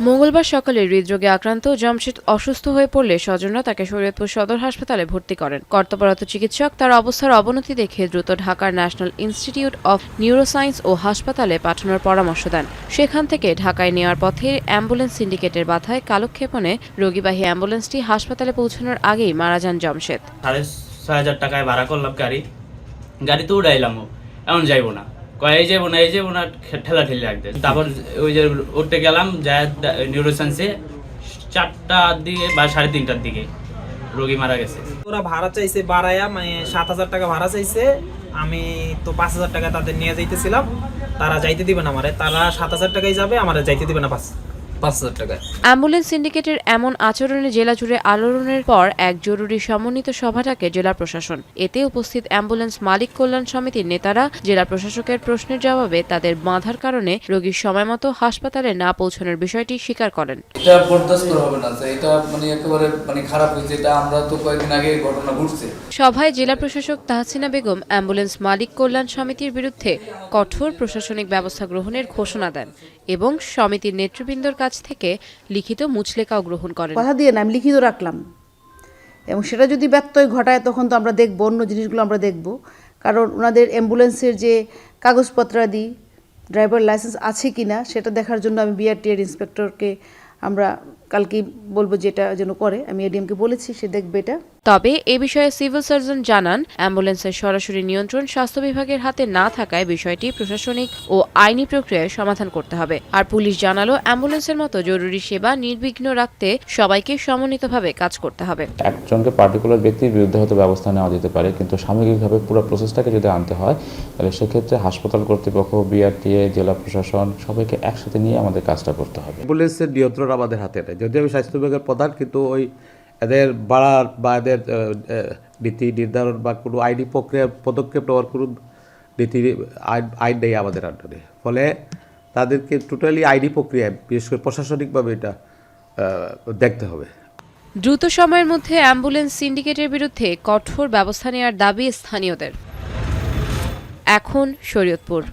মঙ্গলবার সকালে হৃদরোগে আক্রান্ত জামশেদ অসুস্থ হয়ে পড়লে স্বজনরা তাকে শরীয়তপুর সদর হাসপাতালে ভর্তি করেন। কর্তব্যরত চিকিৎসক তার অবস্থার অবনতি দেখে দ্রুত ঢাকার ন্যাশনাল ইনস্টিটিউট অব নিউরোসায়েন্স ও হাসপাতালে পাঠানোর পরামর্শ দেন। সেখান থেকে ঢাকায় নেওয়ার পথে অ্যাম্বুলেন্স সিন্ডিকেটের বাধায় কালক্ষেপণে রোগীবাহী অ্যাম্বুলেন্সটি হাসপাতালে পৌঁছানোর আগেই মারা যান জামশেদ। 6,500 টাকায় ভাড়া করলাম গাড়ি তো উড়াইলাম, এমন যাইবো না, এই যাবো না ঠেলা ঠেলি রাখতে। তারপর ওই যে উঠতে গেলাম, যা নিউরোসায়েন্সে 4টার দিকে বা 3:30টার দিকে রোগী মারা গেছে। ওরা ভাড়া চাইছে বাড়ায়া, মানে 7,000 টাকা ভাড়া চাইছে। আমি তো 5,000 টাকা তাদের নিয়ে যাইতেছিলাম, তারা যাইতে দিবে না আমারে, তারা 7,000 টাকাই যাবে, আমারে যাইতে দিবে না 5,000 টাকা। অ্যাম্বুলেন্স সিন্ডিকেটের এমন আচরণে জেলা জুড়ে আলোড়নের পর এক জরুরি সমন্বিত সভা ডাকে জেলা প্রশাসন। এতে উপস্থিত অ্যাম্বুলেন্স মালিক কল্যাণ সমিতির নেতারা জেলা প্রশাসকের প্রশ্নের জবাবে তাদের বাধার কারণে রোগীর সময়মতো হাসপাতালে না পৌঁছানোর বিষয়টি স্বীকার করেন। এটা বরদাস্ত হবে না, এটা একেবারে খারাপ হয়েছে। এটা আমরা তো কয়েকদিন আগে ঘটনা ঘটছে। সভায় জেলা প্রশাসক তাহসিনা বেগম অ্যাম্বুলেন্স মালিক কল্যাণ সমিতির বিরুদ্ধে কঠোর প্রশাসনিক ব্যবস্থা গ্রহণের ঘোষণা দেন এবং সমিতির নেতৃবৃন্দর কাছ থেকে লিখিত মুচলেকাও গ্রহণ করেন। কথা দিয়ে না, আমি লিখিত রাখলাম, এবং সেটা যদি ব্যত্যয় ঘটায় তখন তো আমরা দেখব, অন্য জিনিসগুলো আমরা দেখব। কারণ ওনাদের অ্যাম্বুলেন্সের যে কাগজপত্রাদি, ড্রাইভার লাইসেন্স আছে কি না সেটা দেখার জন্য আমি বিআরটিএর ইন্সপেক্টরকে আমরা কালকে বলবো যেটা যেন করে। আমি এডিএমকে বলেছি, সে দেখবে এটা। তবে এ বিষয়ে সিভিল সার্জন জানান, অ্যাম্বুলেন্সের সরাসরি নিয়ন্ত্রণ স্বাস্থ্য বিভাগের হাতে না থাকায় বিষয়টি প্রশাসনিক ও আইনি প্রক্রিয়ায় সমাধান করতে হবে। আর পুলিশ জানালো, অ্যাম্বুলেন্সের মতো জরুরি সেবা নির্বিঘ্ন রাখতে সবাইকে সমন্বিতভাবে কাজ করতে হবে। একজনকে পার্টিকুলার ব্যক্তির বিরুদ্ধে হয়তো ব্যবস্থা নেওয়া যেতে পারে, কিন্তু সামগ্রিকভাবে পুরো প্রসেসটাকে যদি আনতে হয় তাহলে সেক্ষেত্রে হাসপাতাল কর্তৃপক্ষ, বিআরটিএ, জেলা প্রশাসন সবাইকে একসাথে নিয়ে আমাদের কাজটা করতে হবে। অ্যাম্বুলেন্সের নিয়ন্ত্রণ আমাদের হাতে নেই, যদি আমি স্বাস্থ্য বিভাগের প্রধান, কিন্তু ওই এদের বাড়ার বা এদের নীতি নির্ধারণ বা কোনো আইনি প্রক্রিয়া পদক্ষেপ নেওয়ার কোনো নীতি আইন নেই আমাদের আন্ডারে। ফলে তাদেরকে টোটালি আইনি প্রক্রিয়ায়, বিশেষ করে প্রশাসনিকভাবে এটা দেখতে হবে। দ্রুত সময়ের মধ্যে অ্যাম্বুলেন্স সিন্ডিকেটের বিরুদ্ধে কঠোর ব্যবস্থা নেওয়ার দাবি স্থানীয়দের। এখন শরীয়তপুর।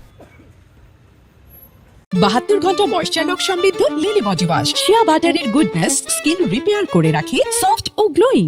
72 ঘন্টা ময়েশ্চার লক সমৃদ্ধ লিলি বডি ওয়াশ, শিয়া বাটারের গুডনেস স্কিন রিপেয়ার করে রাখে সফট ও গ্লোয়িং।